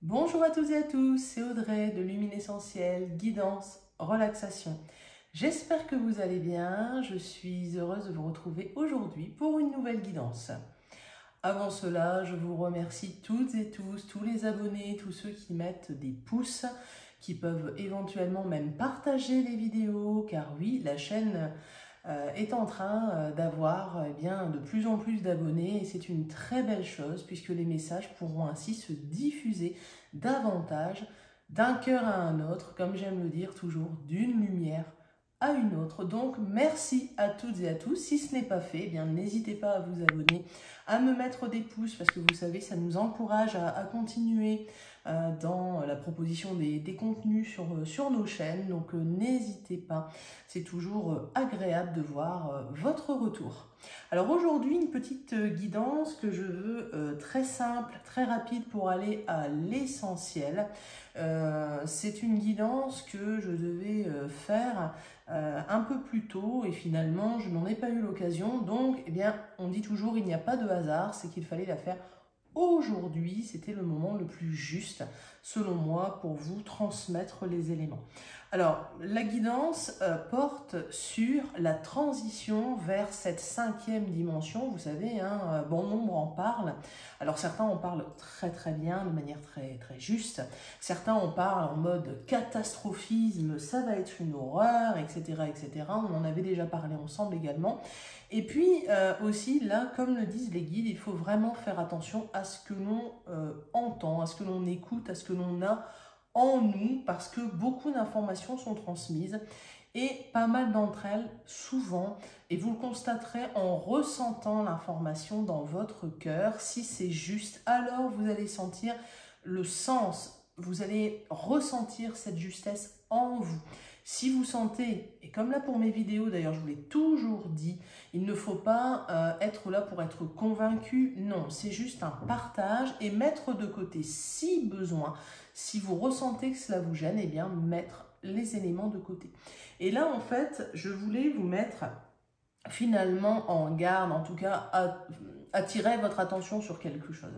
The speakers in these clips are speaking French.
Bonjour à toutes et à tous, c'est Audrey de Luminessentiel, guidance, relaxation. J'espère que vous allez bien, je suis heureuse de vous retrouver aujourd'hui pour une nouvelle guidance. Avant cela, je vous remercie toutes et tous, tous les abonnés, tous ceux qui mettent des pouces, qui peuvent éventuellement même partager les vidéos, car oui, la chaîne est en train d'avoir de plus en plus d'abonnés et c'est une très belle chose puisque les messages pourront ainsi se diffuser davantage d'un cœur à un autre, comme j'aime le dire toujours, d'une lumière à une autre. Donc merci à toutes et à tous. Si ce n'est pas fait, n'hésitez pas à vous abonner, à me mettre des pouces parce que vous savez, ça nous encourage à continuer dans la proposition des contenus sur nos chaînes. Donc n'hésitez pas, c'est toujours agréable de voir votre retour. Alors aujourd'hui, une petite guidance que je veux très simple, très rapide pour aller à l'essentiel. C'est une guidance que je devais faire un peu plus tôt et finalement je n'en ai pas eu l'occasion. Donc on dit toujours il n'y a pas de hasard, c'est qu'il fallait la faire aujourd'hui. C'était le moment le plus juste selon moi pour vous transmettre les éléments. Alors la guidance porte sur la transition vers cette 5e dimension. Vous savez, bon nombre en parlent. Alors certains en parlent très bien, de manière très juste. Certains en parlent en mode catastrophisme, ça va être une horreur, etc. On en avait déjà parlé ensemble également. Et puis aussi, là, comme le disent les guides, il faut vraiment faire attention à ce que l'on entend, à ce que l'on écoute, à ce que l'on a en nous, parce que beaucoup d'informations sont transmises et pas mal d'entre elles, souvent, et vous le constaterez en ressentant l'information dans votre cœur, si c'est juste, alors vous allez sentir le sens, vous allez ressentir cette justesse en vous. Si vous sentez, et comme là pour mes vidéos d'ailleurs je vous l'ai toujours dit, il ne faut pas être là pour être convaincu, non, c'est juste un partage et mettre de côté si besoin, si vous ressentez que cela vous gêne, mettre les éléments de côté. Et là en fait, je voulais vous mettre finalement en garde, en tout cas attirer votre attention sur quelque chose.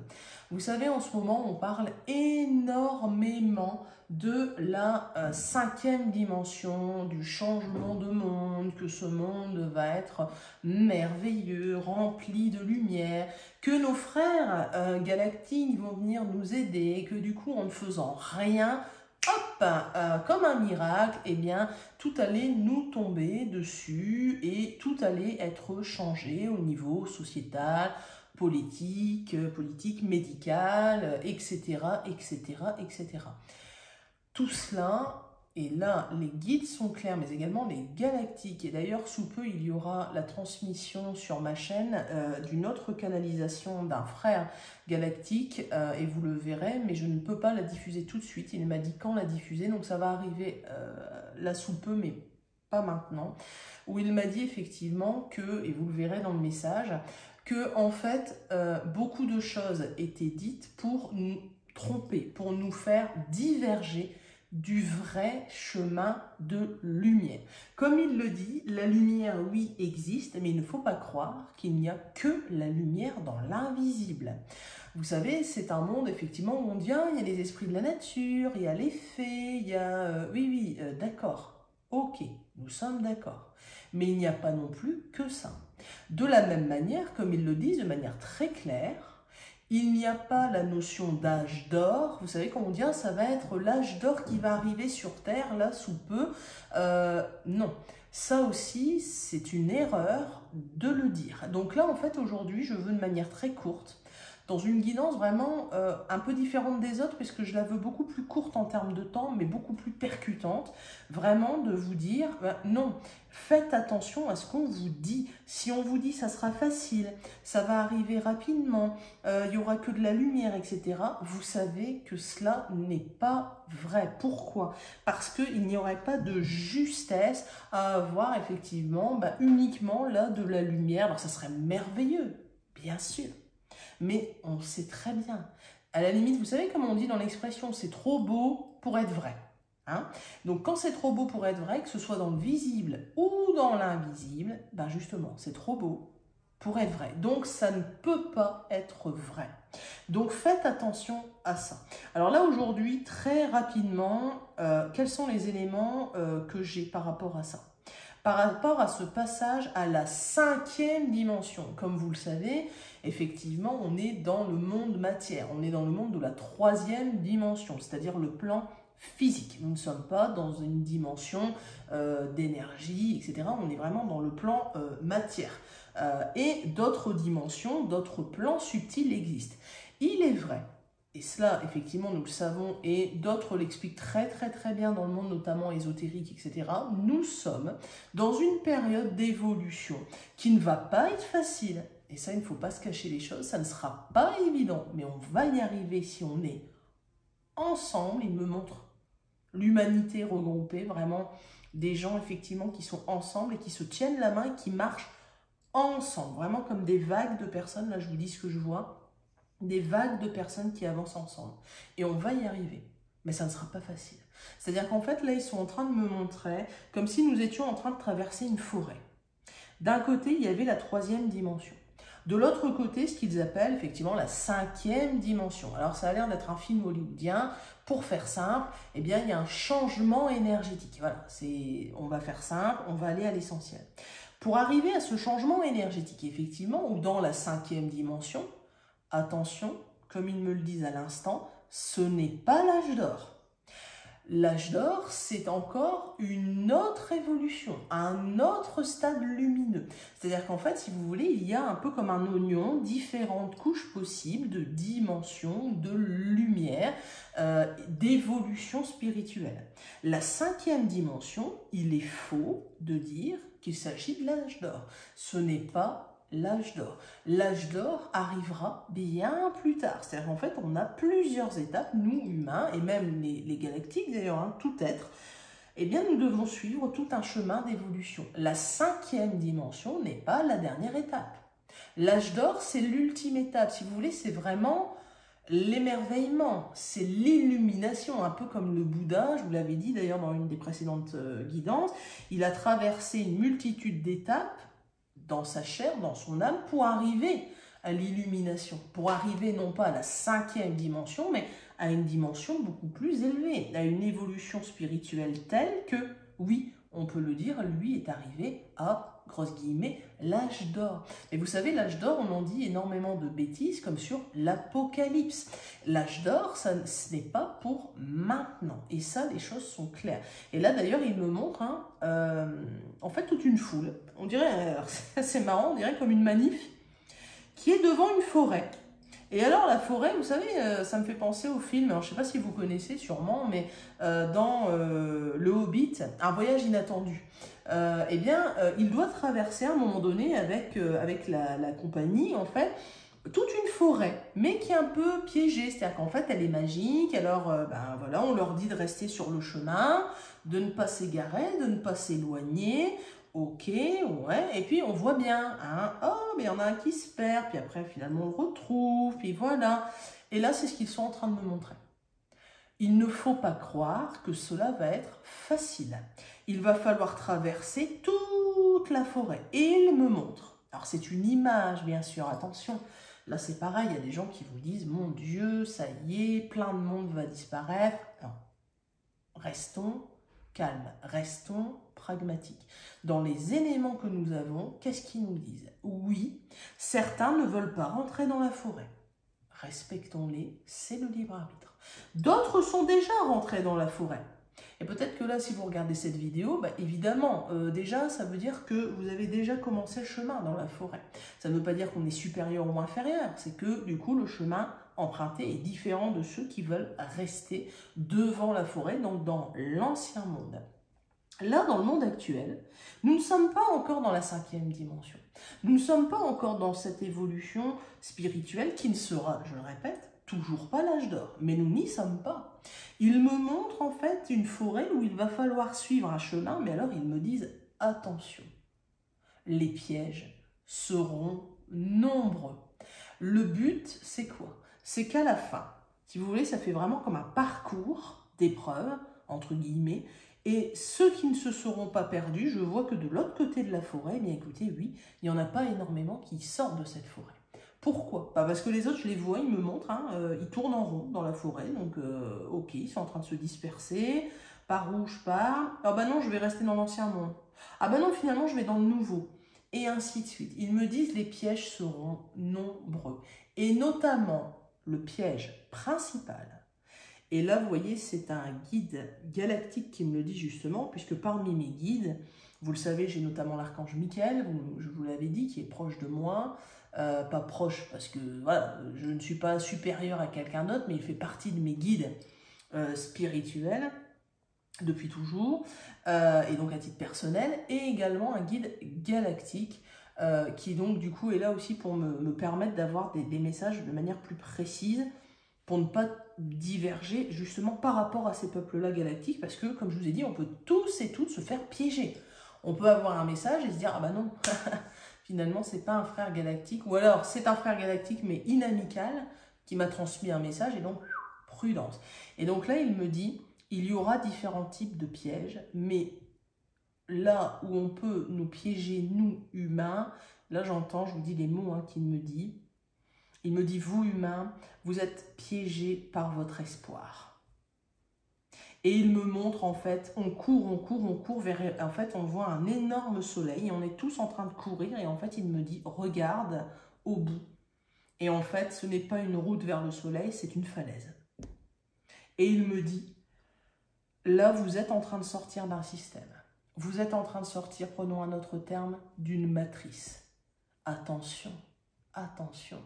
Vous savez, en ce moment, on parle énormément de la 5e dimension, du changement de monde, que ce monde va être merveilleux, rempli de lumière, que nos frères galactiques vont venir nous aider, que du coup, en ne faisant rien, hop, comme un miracle, tout allait nous tomber dessus et tout allait être changé au niveau sociétal, politique, médical, etc. Tout cela, et là, les guides sont clairs, mais également les galactiques. Et d'ailleurs, sous peu, il y aura la transmission sur ma chaîne d'une autre canalisation d'un frère galactique, et vous le verrez, mais je ne peux pas la diffuser tout de suite. Il m'a dit quand la diffuser, donc ça va arriver là sous peu, mais pas maintenant, où il m'a dit effectivement que, et vous le verrez dans le message, que en fait, beaucoup de choses étaient dites pour nous tromper, pour nous faire diverger du vrai chemin de lumière. Comme il le dit, la lumière, oui, existe, mais il ne faut pas croire qu'il n'y a que la lumière dans l'invisible. Vous savez, c'est un monde, effectivement, où on dit, il y a les esprits de la nature, il y a les fées, il y a... oui, d'accord, ok, nous sommes d'accord. Mais il n'y a pas non plus que ça. De la même manière, comme ils le disent de manière très claire, il n'y a pas la notion d'âge d'or. Vous savez, quand on dit ça va être l'âge d'or qui va arriver sur Terre, là, sous peu. Non, ça aussi, c'est une erreur de le dire. Donc là, en fait, aujourd'hui, je veux de manière très courte, dans une guidance vraiment un peu différente des autres, puisque je la veux beaucoup plus courte en termes de temps, mais beaucoup plus percutante, vraiment de vous dire, non, faites attention à ce qu'on vous dit. Si on vous dit ça sera facile, ça va arriver rapidement, il n'y aura que de la lumière, etc., vous savez que cela n'est pas vrai. Pourquoi? Parce qu'il n'y aurait pas de justesse à avoir effectivement uniquement là de la lumière. Alors ça serait merveilleux, bien sûr. Mais on sait très bien. À la limite, vous savez comme on dit dans l'expression, c'est trop beau pour être vrai. Donc quand c'est trop beau pour être vrai, que ce soit dans le visible ou dans l'invisible, justement, c'est trop beau pour être vrai. Donc, ça ne peut pas être vrai. Donc, faites attention à ça. Alors là, aujourd'hui, très rapidement, quels sont les éléments que j'ai par rapport à ça? Par rapport à ce passage à la 5e dimension. Comme vous le savez, effectivement, on est dans le monde matière. On est dans le monde de la 3e dimension, c'est-à-dire le plan physique. Nous ne sommes pas dans une dimension d'énergie, etc. On est vraiment dans le plan matière. Et d'autres dimensions, d'autres plans subtils existent. Il est vrai, et cela effectivement nous le savons, et d'autres l'expliquent très bien dans le monde notamment ésotérique, etc. Nous sommes dans une période d'évolution qui ne va pas être facile, et ça il ne faut pas se cacher les choses, ça ne sera pas évident, mais on va y arriver si on est ensemble. Il me montre l'humanité regroupée, vraiment des gens effectivement qui sont ensemble et qui se tiennent la main et qui marchent ensemble, vraiment comme des vagues de personnes. Là je vous dis ce que je vois, des vagues de personnes qui avancent ensemble, et on va y arriver, mais ça ne sera pas facile. C'est-à-dire qu'en fait là ils sont en train de me montrer comme si nous étions en train de traverser une forêt. D'un côté il y avait la 3e dimension, de l'autre côté ce qu'ils appellent effectivement la 5e dimension. Alors ça a l'air d'être un film hollywoodien. Pour faire simple, eh bien il y a un changement énergétique. Voilà, on va faire simple, on va aller à l'essentiel. Pour arriver à ce changement énergétique, effectivement, ou dans la 5e dimension, attention, comme ils me le disent à l'instant, ce n'est pas l'âge d'or. L'âge d'or, c'est encore une autre évolution, un autre stade lumineux. C'est-à-dire qu'en fait, si vous voulez, il y a un peu comme un oignon, différentes couches possibles de dimensions, de lumière, d'évolution spirituelle. La 5e dimension, il est faux de dire qu'il s'agit de l'âge d'or. Ce n'est pas l'âge d'or. L'âge d'or arrivera bien plus tard. C'est-à-dire qu'en fait, on a plusieurs étapes, nous humains, et même les galactiques d'ailleurs, hein, tout être, eh bien nous devons suivre tout un chemin d'évolution. La 5e dimension n'est pas la dernière étape. L'âge d'or, c'est l'ultime étape. Si vous voulez, c'est vraiment l'émerveillement, c'est l'illumination, un peu comme le Bouddha, je vous l'avais dit d'ailleurs dans une des précédentes guidances, il a traversé une multitude d'étapes dans sa chair, dans son âme, pour arriver à l'illumination, pour arriver non pas à la 5e dimension, mais à une dimension beaucoup plus élevée, à une évolution spirituelle telle que, oui, on peut le dire, lui est arrivé à, grosse guillemets, l'âge d'or. Et vous savez, l'âge d'or, on en dit énormément de bêtises, comme sur l'Apocalypse. L'âge d'or, ce n'est pas pour maintenant. Et ça, les choses sont claires. Et là, d'ailleurs, il me montre, en fait, toute une foule. On dirait, c'est marrant, on dirait comme une manif, qui est devant une forêt. Et alors la forêt, vous savez, ça me fait penser au film, alors je ne sais pas si vous connaissez sûrement, mais dans Le Hobbit, Un voyage inattendu, eh bien, il doit traverser à un moment donné avec la compagnie, en fait, toute une forêt, mais qui est un peu piégée, c'est-à-dire qu'en fait, elle est magique, alors ben, voilà, on leur dit de rester sur le chemin, de ne pas s'égarer, de ne pas s'éloigner. Ok, ouais, et puis on voit bien, hein, oh, mais il y en a un qui se perd, puis après finalement on le retrouve, puis voilà. Et là, c'est ce qu'ils sont en train de me montrer. Il ne faut pas croire que cela va être facile. Il va falloir traverser toute la forêt. Et il me montre. Alors c'est une image, bien sûr, attention. Là c'est pareil, il y a des gens qui vous disent, mon Dieu, ça y est, plein de monde va disparaître. Non, restons calmes, restons pragmatiques. Dans les éléments que nous avons, qu'est-ce qu'ils nous disent? Oui, certains ne veulent pas rentrer dans la forêt. Respectons-les, c'est le libre arbitre. D'autres sont déjà rentrés dans la forêt. Et peut-être que là, si vous regardez cette vidéo, bah, évidemment, déjà, ça veut dire que vous avez déjà commencé le chemin dans la forêt. Ça ne veut pas dire qu'on est supérieur ou inférieur, c'est que du coup, le chemin emprunté est différent de ceux qui veulent rester devant la forêt, donc dans l'ancien monde. Là, dans le monde actuel, nous ne sommes pas encore dans la 5e dimension. Nous ne sommes pas encore dans cette évolution spirituelle qui ne sera, je le répète, toujours pas l'âge d'or. Mais nous n'y sommes pas. Il me montre en fait une forêt où il va falloir suivre un chemin, mais alors ils me disent attention, les pièges seront nombreux. Le but, c'est quoi? C'est qu'à la fin, si vous voulez, ça fait vraiment comme un parcours d'épreuves, entre guillemets, Et ceux qui ne se seront pas perdus, je vois que de l'autre côté de la forêt, eh bien écoutez, oui, il n'y en a pas énormément qui sortent de cette forêt. Pourquoi? Parce que les autres, je les vois, ils me montrent, hein, ils tournent en rond dans la forêt, donc ok, ils sont en train de se disperser. Par où je pars? Ah bah non, je vais rester dans l'ancien monde. Ah bah non, finalement, je vais dans le nouveau. Et ainsi de suite. Ils me disent les pièges seront nombreux. Et notamment, le piège principal. Et là, vous voyez, c'est un guide galactique qui me le dit justement, puisque parmi mes guides, vous le savez, j'ai notamment l'archange Michael, je vous l'avais dit, qui est proche de moi. Pas proche, parce que voilà, je ne suis pas supérieur à quelqu'un d'autre, mais il fait partie de mes guides spirituels depuis toujours, et donc à titre personnel, et également un guide galactique qui donc du coup est là aussi pour me permettre d'avoir des messages de manière plus précise, pour ne pas diverger justement par rapport à ces peuples-là galactiques, parce que comme je vous ai dit, on peut tous et toutes se faire piéger. On peut avoir un message et se dire, ah bah non, finalement c'est pas un frère galactique, ou alors c'est un frère galactique mais inamical qui m'a transmis un message, et donc prudence. Et donc là il me dit, il y aura différents types de pièges, mais là où on peut nous piéger, nous humains, là j'entends, je vous dis les mots hein, qu'il me dit. Il me dit, vous humains, vous êtes piégés par votre espoir. Et il me montre en fait, on court vers, en fait on voit un énorme soleil, et on est tous en train de courir, et en fait il me dit, regarde au bout. Et en fait ce n'est pas une route vers le soleil, c'est une falaise. Et il me dit, là, vous êtes en train de sortir d'un système. Vous êtes en train de sortir, prenons un autre terme, d'une matrice. Attention, attention.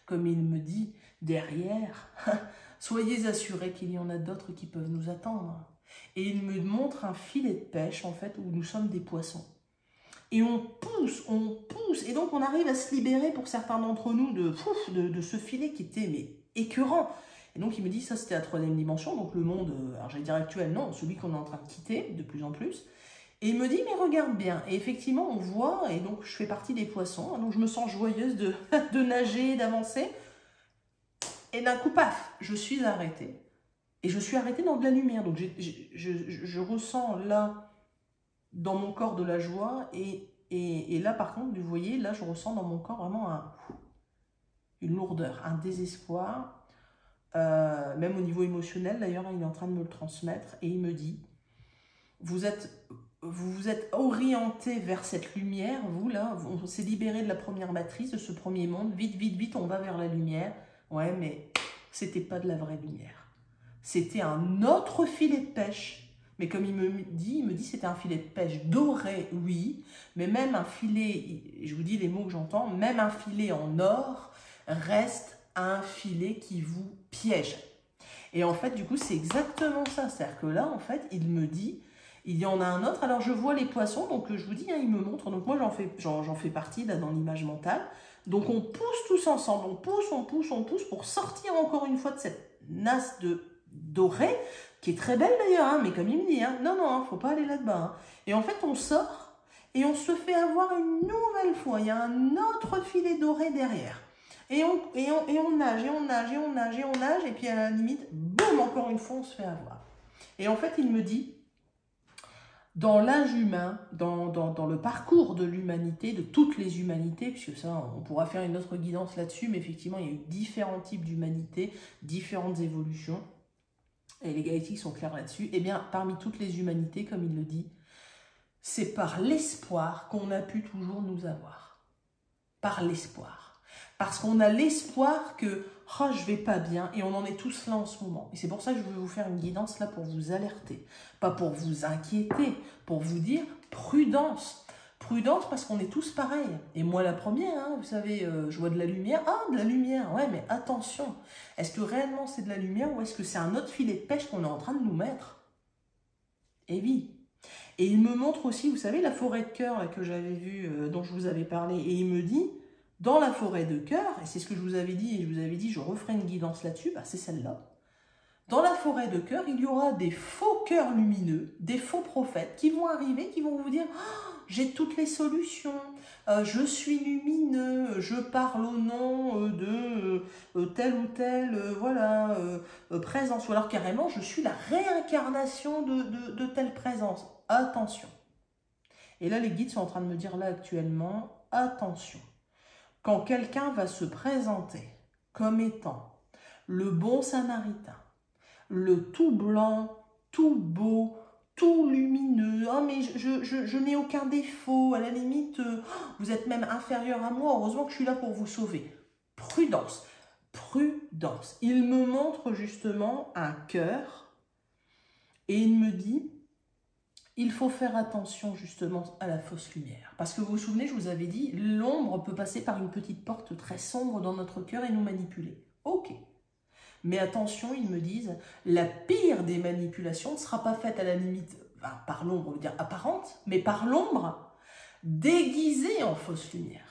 Comme il me dit, derrière, soyez assurés qu'il y en a d'autres qui peuvent nous attendre. Et il me montre un filet de pêche, en fait, où nous sommes des poissons. Et on pousse, et donc on arrive à se libérer pour certains d'entre nous de ce filet qui était mais écœurant. Et donc il me dit, ça c'était la 3e dimension, donc le monde, alors j'allais dire actuel, non, celui qu'on est en train de quitter de plus en plus. Et il me dit, mais regarde bien. Et effectivement, on voit, et donc je fais partie des poissons, donc je me sens joyeuse de nager, d'avancer. Et d'un coup, paf, je suis arrêtée. Et je suis arrêtée dans de la lumière. Donc je ressens là, dans mon corps, de la joie. Et là, par contre, vous voyez, là, je ressens dans mon corps vraiment une lourdeur, un désespoir. Même au niveau émotionnel, d'ailleurs, il est en train de me le transmettre. Et il me dit, vous vous êtes orienté vers cette lumière, vous là, on s'est libéré de la première matrice, de ce premier monde, vite, vite, vite, on va vers la lumière. Ouais, mais c'était pas de la vraie lumière. C'était un autre filet de pêche. Mais comme il me dit c'était un filet de pêche doré, oui, mais même un filet, je vous dis les mots que j'entends, même un filet en or reste un filet qui vous piège. Et en fait, du coup, c'est exactement ça. C'est-à-dire que là, en fait, il me dit, il y en a un autre. Alors, je vois les poissons, donc je vous dis, hein, il me montre. Donc, moi, j'en fais partie là, dans l'image mentale. Donc, on pousse tous ensemble. On pousse pour sortir encore une fois de cette nasse dorée, qui est très belle d'ailleurs, hein, mais comme il me dit, hein, non, non, faut pas aller là-bas. Hein. Et en fait, on sort et on se fait avoir une nouvelle fois. Il y a un autre filet doré derrière. Et on nage, et puis à la limite, boum, encore une fois, on se fait avoir. Et en fait, il me dit, dans l'âge humain, dans le parcours de l'humanité, de toutes les humanités, puisque ça, on pourra faire une autre guidance là-dessus, mais effectivement, il y a eu différents types d'humanités, différentes évolutions, et les galactiques sont clairs là-dessus. Et bien, parmi toutes les humanités, comme il le dit, c'est par l'espoir qu'on a pu toujours nous avoir. Par l'espoir. Parce qu'on a l'espoir que oh, je vais pas bien, et on en est tous là en ce moment. Et c'est pour ça que je veux vous faire une guidance là pour vous alerter, pas pour vous inquiéter, pour vous dire prudence. Prudence parce qu'on est tous pareils. Et moi la première, hein, vous savez, je vois de la lumière. Ah, de la lumière, ouais, mais attention. Est-ce que réellement c'est de la lumière ou est-ce que c'est un autre filet de pêche qu'on est en train de nous mettre? Eh oui. Et il me montre aussi, vous savez, la forêt de cœur que j'avais vue, dont je vous avais parlé, et il me dit, dans la forêt de cœur, et c'est ce que je vous avais dit, et je vous avais dit, je referai une guidance là-dessus, bah, c'est celle-là. Dans la forêt de cœur, il y aura des faux cœurs lumineux, des faux prophètes qui vont arriver, qui vont vous dire oh, « j'ai toutes les solutions, je suis lumineux, je parle au nom de telle ou telle voilà, présence. » Ou alors carrément, je suis la réincarnation de telle présence. Attention. Et là, les guides sont en train de me dire là actuellement, attention. Quand quelqu'un va se présenter comme étant le bon samaritain, le tout blanc, tout beau, tout lumineux, oh mais je n'ai aucun défaut, à la limite, vous êtes même inférieur à moi, heureusement que je suis là pour vous sauver. Prudence, prudence. Il me montre justement un cœur et il me dit, il faut faire attention justement à la fausse lumière. Parce que vous vous souvenez, je vous avais dit, l'ombre peut passer par une petite porte très sombre dans notre cœur et nous manipuler. Ok. Mais attention, ils me disent, la pire des manipulations ne sera pas faite à la limite, enfin, par l'ombre, on veut dire apparente, mais par l'ombre déguisée en fausse lumière.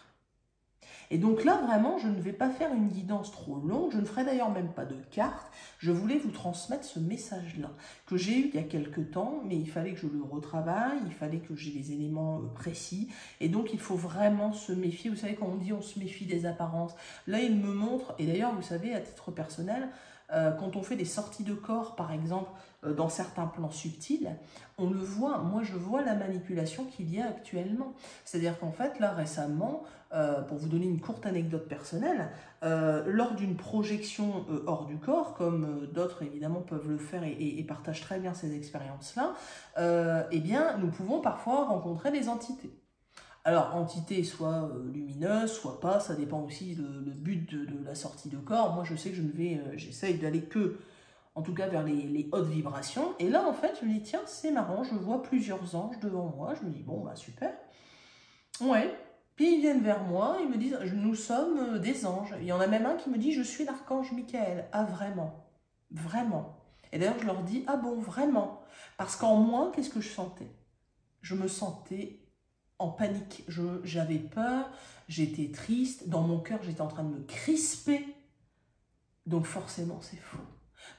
Et donc là, vraiment, je ne vais pas faire une guidance trop longue, je ne ferai d'ailleurs même pas de carte, je voulais vous transmettre ce message-là, que j'ai eu il y a quelques temps, mais il fallait que je le retravaille, il fallait que j'ai les éléments précis, et donc il faut vraiment se méfier. Vous savez, quand on dit on se méfie des apparences, là il me montre, et d'ailleurs vous savez, à titre personnel, quand on fait des sorties de corps, par exemple, dans certains plans subtils, on le voit, moi je vois la manipulation qu'il y a actuellement. C'est-à-dire qu'en fait, là récemment, pour vous donner une courte anecdote personnelle, lors d'une projection hors du corps, comme d'autres évidemment peuvent le faire et partagent très bien ces expériences-là, eh bien nous pouvons parfois rencontrer des entités. Alors, entité soit lumineuse, soit pas, ça dépend aussi le but de la sortie de corps. Moi, je sais que j'essaye d'aller que, en tout cas, vers les hautes vibrations. Et là, en fait, je me dis, tiens, c'est marrant, je vois plusieurs anges devant moi. Je me dis, bon, bah super. Ouais. Puis ils viennent vers moi, ils me disent, nous sommes des anges. Il y en a même un qui me dit, je suis l'archange Michael. Ah, vraiment? Vraiment? Et d'ailleurs, je leur dis, ah bon, vraiment? Parce qu'en moi, qu'est-ce que je sentais? Je me sentais en panique, j'avais peur, j'étais triste, dans mon cœur j'étais en train de me crisper, donc forcément c'est faux.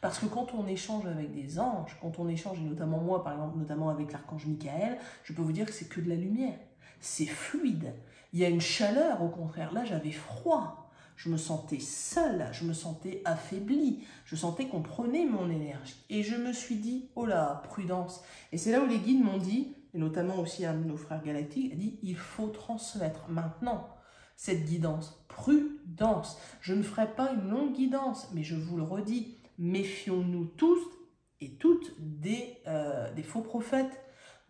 Parce que quand on échange avec des anges, quand on échange, et notamment moi par exemple, notamment avec l'archange Michael, je peux vous dire que c'est que de la lumière, c'est fluide, il y a une chaleur au contraire, là j'avais froid, je me sentais seule, je me sentais affaiblie, je sentais qu'on prenait mon énergie, et je me suis dit, oh là, prudence, et c'est là où les guides m'ont dit, et notamment aussi un de nos frères galactiques, a dit « il faut transmettre maintenant cette guidance, prudence ». Je ne ferai pas une longue guidance, mais je vous le redis, méfions-nous tous et toutes des faux prophètes,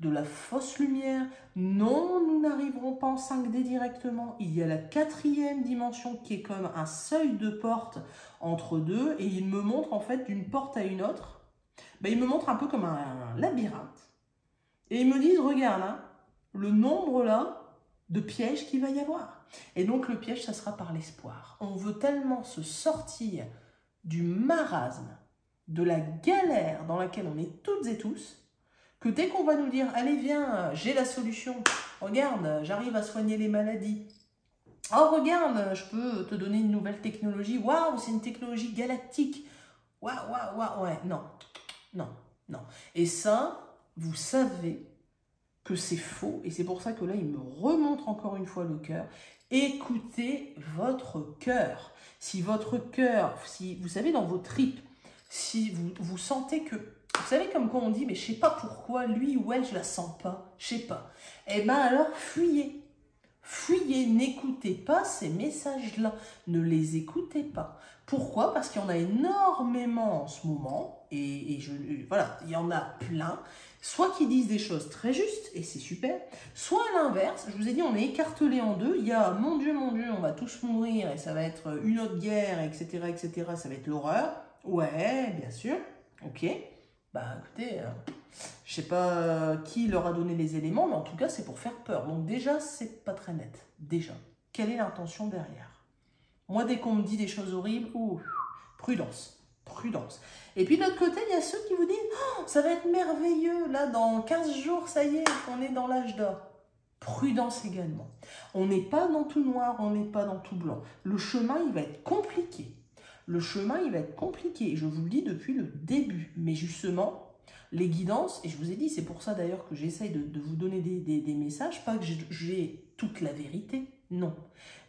de la fausse lumière. Non, nous n'arriverons pas en 5D directement. Il y a la 4e dimension qui est comme un seuil de porte entre deux, et il me montre en fait d'une porte à une autre, ben, il me montre un peu comme un labyrinthe. Et ils me disent, regarde, hein, le nombre là de pièges qu'il va y avoir. Et donc le piège, ça sera par l'espoir. On veut tellement se sortir du marasme, de la galère dans laquelle on est toutes et tous, que dès qu'on va nous dire, allez viens, j'ai la solution, regarde, j'arrive à soigner les maladies. Oh regarde, je peux te donner une nouvelle technologie, waouh, c'est une technologie galactique. Waouh, waouh, waouh, ouais, non, non, non. Et ça, vous savez que c'est faux, et c'est pour ça que là, il me remontre encore une fois le cœur. Écoutez votre cœur. Si votre cœur, si vous savez, dans vos tripes, si vous sentez que, vous savez comme quand on dit, mais je sais pas pourquoi, lui ou elle, je la sens pas, je sais pas. Eh bien alors, fuyez. Fuyez, n'écoutez pas ces messages-là, ne les écoutez pas. Pourquoi? Parce qu'il y en a énormément en ce moment, et voilà, il y en a plein, soit qui disent des choses très justes, et c'est super, soit à l'inverse, je vous ai dit, on est écartelé en deux, il y a, mon Dieu, on va tous mourir, et ça va être une autre guerre, etc., ça va être l'horreur. Ouais, bien sûr, ok, bah écoutez, je sais pas qui leur a donné les éléments, mais en tout cas, c'est pour faire peur. Donc déjà, c'est pas très net. Déjà, quelle est l'intention derrière? Moi, dès qu'on me dit des choses horribles, prudence, prudence. Et puis de l'autre côté, il y a ceux qui vous disent oh, ça va être merveilleux, là, dans 15 jours, ça y est, on est dans l'âge d'or. Prudence également. On n'est pas dans tout noir, on n'est pas dans tout blanc. Le chemin, il va être compliqué. Le chemin, il va être compliqué, je vous le dis depuis le début. Mais justement, les guidances, et je vous ai dit, c'est pour ça d'ailleurs que j'essaye de vous donner des messages, pas que j'ai toute la vérité, non.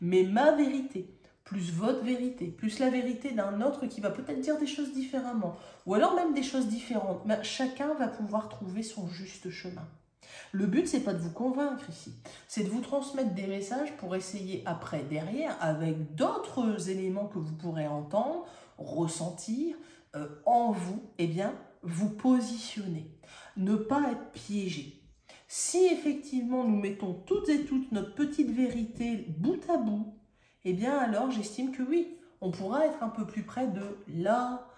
Mais ma vérité, plus votre vérité, plus la vérité d'un autre qui va peut-être dire des choses différemment, ou alors même des choses différentes, mais chacun va pouvoir trouver son juste chemin. Le but, c'est pas de vous convaincre ici, c'est de vous transmettre des messages pour essayer après, derrière, avec d'autres éléments que vous pourrez entendre, ressentir en vous, eh bien, vous positionner, ne pas être piégé. Si effectivement nous mettons toutes et toutes notre petite vérité bout à bout, eh bien alors j'estime que oui, on pourra être un peu plus près de la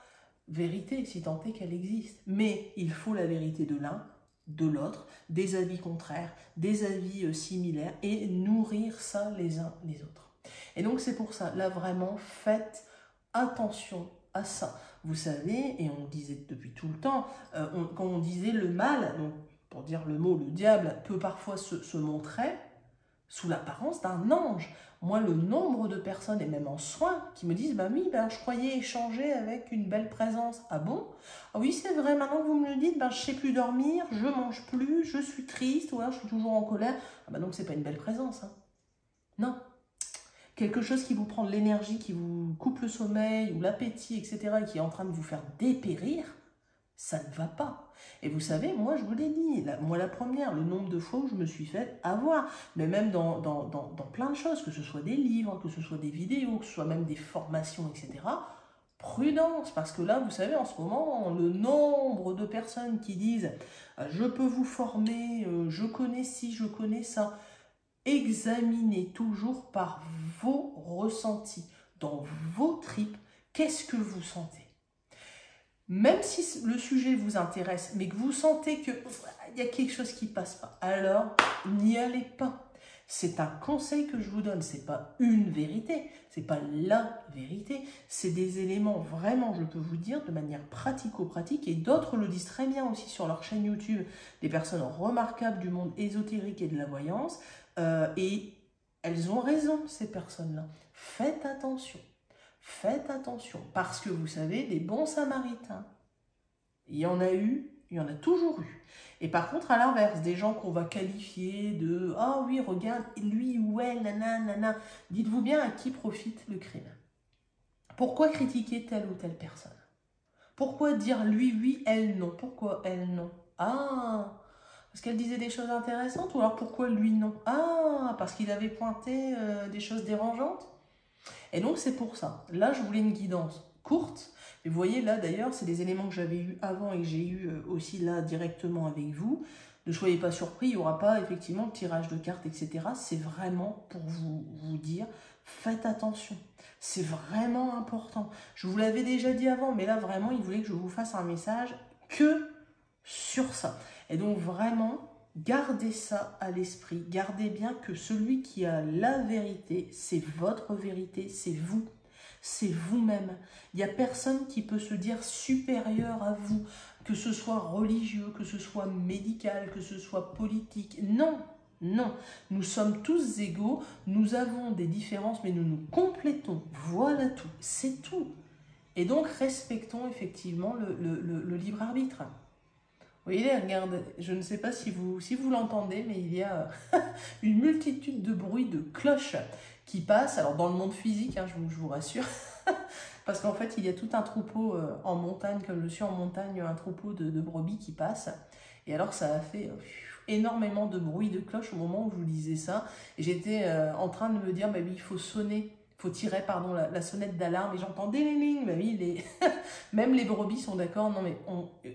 vérité, si tant est qu'elle existe. Mais il faut la vérité de l'un, de l'autre, des avis contraires, des avis similaires, et nourrir ça les uns les autres. Et donc c'est pour ça, là vraiment, faites attention à ça. Vous savez, et on le disait depuis tout le temps, quand on disait le mal, donc pour dire le mot, le diable peut parfois se montrer sous l'apparence d'un ange. Moi, le nombre de personnes, et même en soins, qui me disent « Bah oui, je croyais échanger avec une belle présence. » Ah bon? Ah oui, c'est vrai, maintenant que vous me le dites, je ne sais plus dormir, je ne mange plus, je suis triste, ou alors je suis toujours en colère. Ah bah donc, c'est pas une belle présence. Hein. Non. Quelque chose qui vous prend de l'énergie, qui vous coupe le sommeil, ou l'appétit, etc., et qui est en train de vous faire dépérir, ça ne va pas. Et vous savez, moi, je vous l'ai dit, moi la première, le nombre de fois où je me suis fait avoir, mais même dans plein de choses, que ce soit des livres, que ce soit des vidéos, que ce soit même des formations, etc., prudence, parce que là, vous savez, en ce moment, le nombre de personnes qui disent « je peux vous former, je connais ci, je connais ça », examinez toujours par vos ressentis, dans vos tripes, qu'est-ce que vous sentez. Même si le sujet vous intéresse, mais que vous sentez qu'il y a quelque chose qui ne passe pas, alors n'y allez pas. C'est un conseil que je vous donne, ce n'est pas une vérité, ce n'est pas la vérité, c'est des éléments vraiment, je peux vous dire, de manière pratico-pratique, et d'autres le disent très bien aussi sur leur chaîne YouTube, des personnes remarquables du monde ésotérique et de la voyance, et elles ont raison, ces personnes-là. Faites attention. Faites attention, parce que vous savez, des bons samaritains, il y en a eu, il y en a toujours eu. Et par contre, à l'inverse, des gens qu'on va qualifier de « Ah oui, regarde, lui ou elle, nanana », dites-vous bien à qui profite le crime. Pourquoi critiquer telle ou telle personne? Pourquoi dire lui, oui, elle, non? Pourquoi elle, non? Ah, parce qu'elle disait des choses intéressantes, ou alors pourquoi lui, non? Ah, parce qu'il avait pointé des choses dérangeantes? Et donc, c'est pour ça. Là, je voulais une guidance courte. Et vous voyez, là, d'ailleurs, c'est des éléments que j'avais eu avant et que j'ai eu aussi là directement avec vous. Ne soyez pas surpris, il n'y aura pas effectivement de tirage de cartes, etc. C'est vraiment pour vous dire, faites attention. C'est vraiment important. Je vous l'avais déjà dit avant, mais là, vraiment, il voulait que je vous fasse un message que sur ça. Et donc, vraiment, gardez ça à l'esprit. Gardez bien que celui qui a la vérité, c'est votre vérité, c'est vous. C'est vous-même. Il n'y a personne qui peut se dire supérieur à vous, que ce soit religieux, que ce soit médical, que ce soit politique. Non, non. Nous sommes tous égaux, nous avons des différences, mais nous nous complétons. Voilà tout, c'est tout. Et donc, respectons effectivement le libre arbitre. Vous voyez, regarde, je ne sais pas si vous l'entendez, mais il y a une multitude de bruits de cloches qui passent. Alors, dans le monde physique, hein, je vous rassure, parce qu'en fait, il y a tout un troupeau en montagne, comme je suis en montagne, un troupeau de brebis qui passe. Et alors, ça a fait énormément de bruit de cloches au moment où je vous disais ça. Et j'étais en train de me dire, bah oui, il faut sonner. Il faut tirer pardon, la sonnette d'alarme et j'entends des lignes. Bah oui, même les brebis sont d'accord. Non mais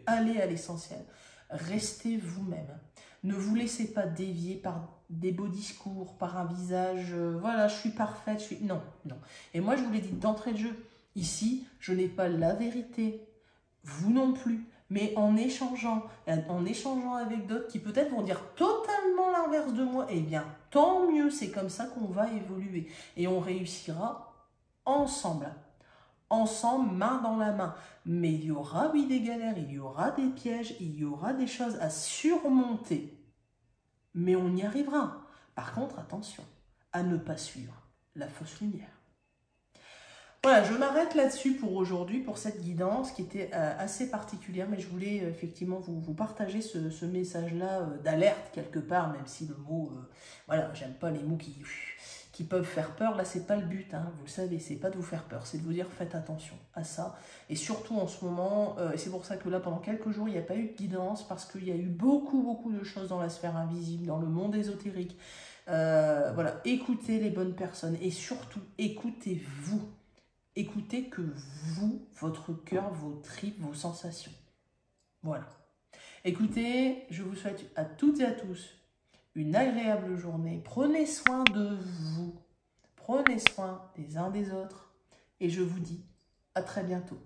allez à l'essentiel. Restez vous-même. Ne vous laissez pas dévier par des beaux discours, par un visage. Voilà, je suis parfaite. Non, non. Et moi, je vous l'ai dit d'entrée de jeu. Ici, je n'ai pas la vérité. Vous non plus. Mais en échangeant avec d'autres qui peut-être vont dire totalement l'inverse de moi, eh bien, tant mieux, c'est comme ça qu'on va évoluer. Et on réussira ensemble. Ensemble, main dans la main. Mais il y aura, oui, des galères, il y aura des pièges, il y aura des choses à surmonter. Mais on y arrivera. Par contre, attention, à ne pas suivre la fausse lumière. Voilà, je m'arrête là-dessus pour aujourd'hui, pour cette guidance qui était assez particulière, mais je voulais effectivement vous partager ce message-là d'alerte quelque part, même si le mot, voilà, j'aime pas les mots qui peuvent faire peur. Là, c'est pas le but, hein, vous le savez, c'est pas de vous faire peur, c'est de vous dire faites attention à ça. Et surtout en ce moment, et c'est pour ça que là, pendant quelques jours, il n'y a pas eu de guidance, parce qu'il y a eu beaucoup de choses dans la sphère invisible, dans le monde ésotérique. Voilà, écoutez les bonnes personnes et surtout, écoutez-vous. Écoutez que vous, votre cœur, vos tripes, vos sensations. Voilà. Écoutez, je vous souhaite à toutes et à tous une agréable journée. Prenez soin de vous. Prenez soin des uns des autres. Et je vous dis à très bientôt.